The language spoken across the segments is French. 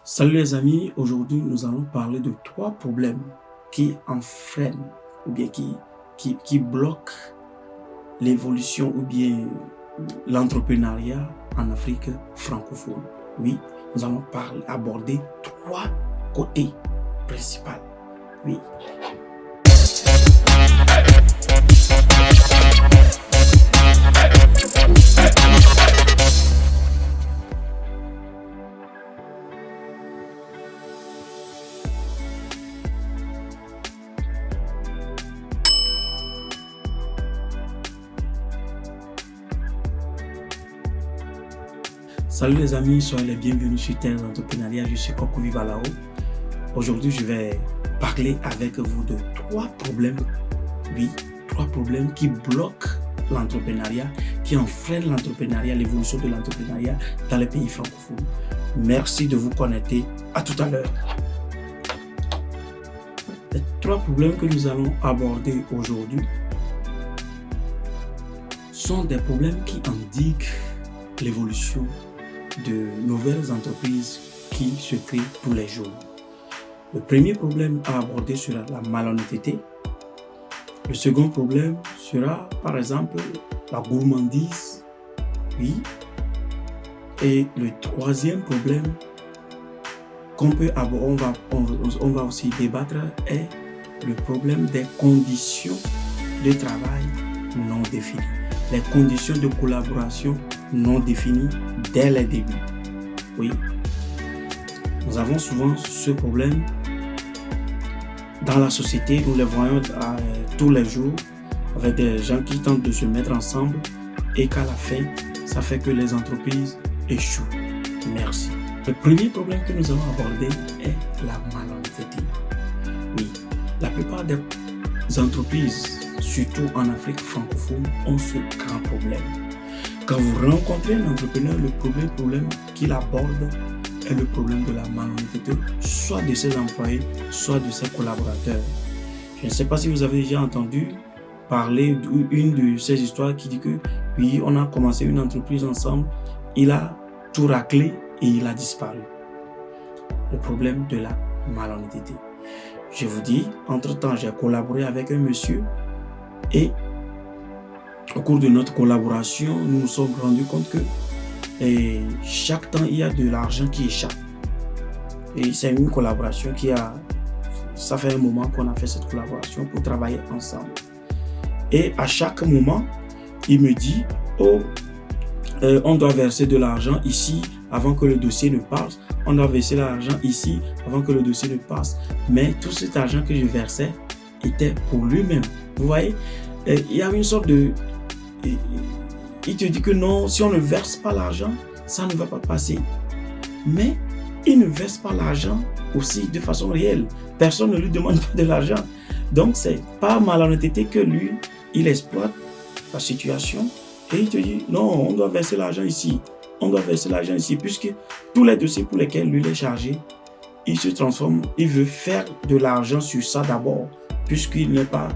Salut les amis, aujourd'hui nous allons parler de trois problèmes qui enfreignent ou bien qui bloquent l'évolution ou bien l'entrepreneuriat en Afrique francophone. Oui, nous allons aborder trois côtés principaux. Oui. Salut les amis, soyez les bienvenus sur Terre d'entrepreneuriat. Je suis Coco Vivalao. Aujourd'hui, je vais parler avec vous de trois problèmes. Oui, trois problèmes qui bloquent l'entrepreneuriat, qui enfreignent l'entrepreneuriat, l'évolution de l'entrepreneuriat dans les pays francophones. Merci de vous connecter. À tout à l'heure. Les trois problèmes que nous allons aborder aujourd'hui sont des problèmes qui indiquent l'évolution de nouvelles entreprises qui se créent tous les jours. Le premier problème à aborder sera la malhonnêteté. Le second problème sera, par exemple, la gourmandise. Oui. Et le troisième problème qu'on peut aborder, on va aussi débattre est le problème des conditions de travail non définies. Les conditions de collaboration non définies dès les débuts. Oui, nous avons souvent ce problème dans la société. Nous les voyons tous les jours avec des gens qui tentent de se mettre ensemble et qu'à la fin, ça fait que les entreprises échouent. Merci. Le premier problème que nous allons aborder est la malhonnêteté. Oui, la plupart des entreprises, surtout en Afrique francophone, ont ce grand problème. Quand vous rencontrez un entrepreneur, le premier problème qu'il aborde est le problème de la malhonnêteté, soit de ses employés, soit de ses collaborateurs. Je ne sais pas si vous avez déjà entendu parler d'une de ces histoires qui dit que oui, on a commencé une entreprise ensemble, il a tout raclé et il a disparu. Le problème de la malhonnêteté. Je vous dis, entre-temps, j'ai collaboré avec un monsieur et au cours de notre collaboration, nous nous sommes rendus compte que chaque temps, il y a de l'argent qui échappe. Et c'est une collaboration ça fait un moment qu'on a fait cette collaboration pour travailler ensemble. Et à chaque moment, il me dit, on doit verser de l'argent ici avant que le dossier ne passe. On doit verser l'argent ici avant que le dossier ne passe. Mais tout cet argent que je versais était pour lui-même. Vous voyez, il y a une sorte de... Il te dit que non, si on ne verse pas l'argent, ça ne va pas passer. Mais il ne verse pas l'argent aussi de façon réelle. Personne ne lui demande pas de l'argent. Donc c'est par malhonnêteté que lui, il exploite la situation et il te dit non, on doit verser l'argent ici. On doit verser l'argent ici, puisque tous les dossiers pour lesquels lui est chargé, il se transforme, il veut faire de l'argent sur ça d'abord, puisqu'il n'est pas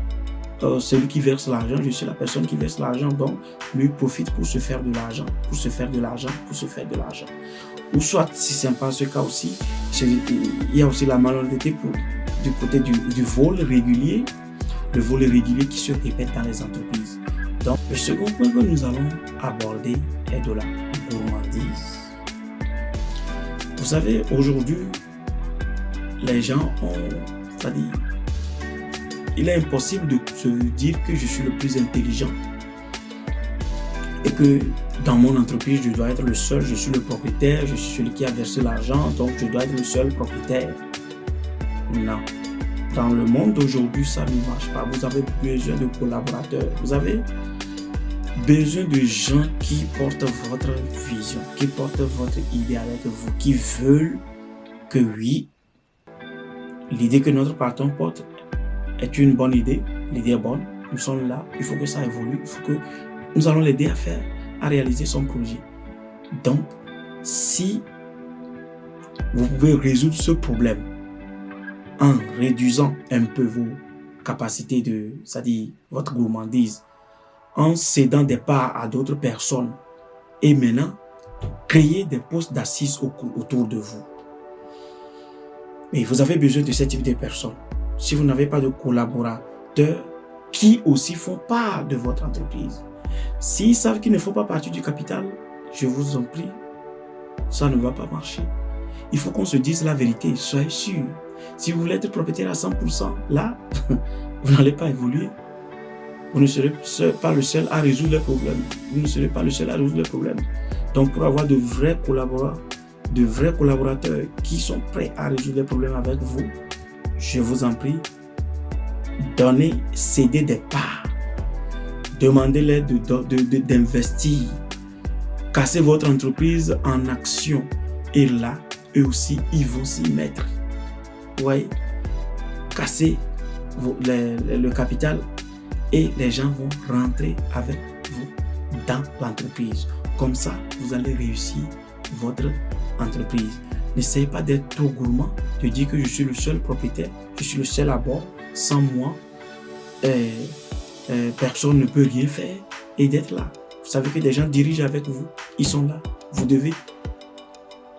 celui qui verse l'argent, je suis la personne qui verse l'argent, donc lui profite pour se faire de l'argent, pour se faire de l'argent, pour se faire de l'argent. Ou soit, si ce n'est pas ce cas aussi, il y a aussi la malhonnêteté du côté du vol régulier, le vol régulier qui se répète dans les entreprises. Donc, le second point que nous allons aborder est de la gourmandise. Vous savez, aujourd'hui, les gens c'est-à-dire, il est impossible de se dire que je suis le plus intelligent et que dans mon entreprise, je dois être le seul, je suis le propriétaire, je suis celui qui a versé l'argent, donc je dois être le seul propriétaire. Non. Dans le monde d'aujourd'hui, ça ne marche pas. Vous avez besoin de collaborateurs. Vous avez besoin de gens qui portent votre vision, qui portent votre idée avec vous, qui veulent que oui, l'idée que notre patron porte est une bonne idée. L'idée est bonne. Nous sommes là. Il faut que ça évolue. Il faut que nous allons l'aider à réaliser son projet. Donc, si vous pouvez résoudre ce problème en réduisant un peu vos capacités c'est-à-dire votre gourmandise, en cédant des parts à d'autres personnes et maintenant créer des postes d'assises autour de vous. Mais vous avez besoin de ce type de personnes. Si vous n'avez pas de collaborateurs qui aussi font part de votre entreprise, s'ils savent qu'ils ne font pas partie du capital, je vous en prie, ça ne va pas marcher. Il faut qu'on se dise la vérité, soyez sûr. Si vous voulez être propriétaire à 100%, là, vous n'allez pas évoluer. Vous ne serez pas le seul à résoudre les problèmes. Vous ne serez pas le seul à résoudre les problèmes. Donc, pour avoir de vrais collaborateurs qui sont prêts à résoudre les problèmes avec vous, je vous en prie, cédez des parts. Demandez-les d'investir. Cassez votre entreprise en action. Et là, eux aussi, ils vont s'y mettre. Vous voyez? Cassez le capital et les gens vont rentrer avec vous dans l'entreprise. Comme ça, vous allez réussir votre entreprise. N'essayez pas d'être trop gourmand, de dire que je suis le seul propriétaire, je suis le seul à bord. Sans moi, personne ne peut rien faire et d'être là. Vous savez que des gens dirigent avec vous, ils sont là. Vous devez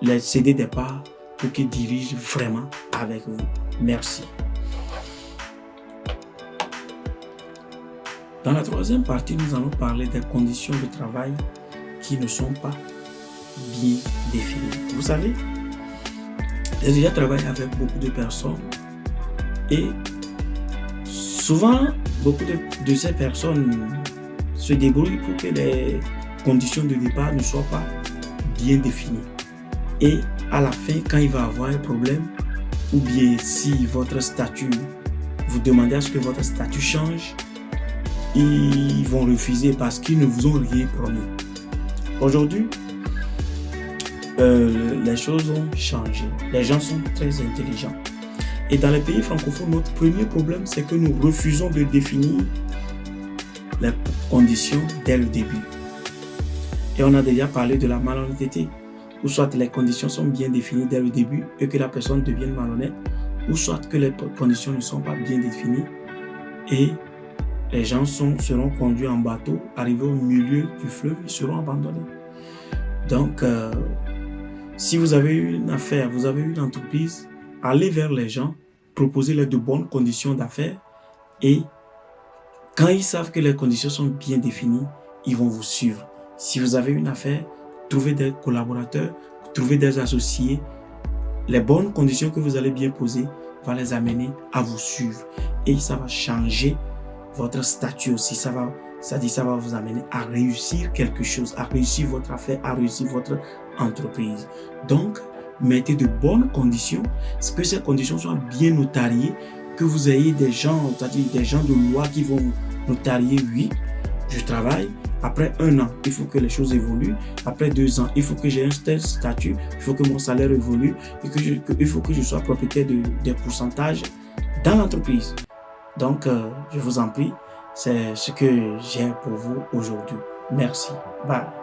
les céder des parts pour qu'ils dirigent vraiment avec vous. Merci. Dans la troisième partie, nous allons parler des conditions de travail qui ne sont pas bien définies. Vous savez, j'ai déjà travaillé avec beaucoup de personnes et souvent, beaucoup de ces personnes se débrouillent pour que les conditions de départ ne soient pas bien définies. Et à la fin, quand il va avoir un problème, ou bien si votre statut, vous demandez à ce que votre statut change, ils vont refuser parce qu'ils ne vous ont rien promis. Aujourd'hui, les choses ont changé. Les gens sont très intelligents. Et dans les pays francophones, notre premier problème, c'est que nous refusons de définir les conditions dès le début. Et on a déjà parlé de la malhonnêteté, ou soit les conditions sont bien définies dès le début et que la personne devienne malhonnête, ou soit que les conditions ne sont pas bien définies et les gens seront conduits en bateau, arrivés au milieu du fleuve, ils seront abandonnés. Donc, si vous avez une affaire, vous avez une entreprise, allez vers les gens, proposez-leur de bonnes conditions d'affaires et quand ils savent que les conditions sont bien définies, ils vont vous suivre. Si vous avez une affaire, trouvez des collaborateurs, trouvez des associés. Les bonnes conditions que vous allez bien poser vont les amener à vous suivre et ça va changer votre statut aussi. Ça va vous amener à réussir quelque chose, à réussir votre affaire, à réussir votre entreprise. Donc, mettez de bonnes conditions, que ces conditions soient bien notariées, que vous ayez des gens, c'est-à-dire des gens de loi qui vont notarier, oui, je travaille. Après 1 an, il faut que les choses évoluent. Après 2 ans, il faut que j'ai un tel statut, il faut que mon salaire évolue et il faut que je sois propriétaire des pourcentages dans l'entreprise. Donc, je vous en prie, c'est ce que j'ai pour vous aujourd'hui. Merci. Bye.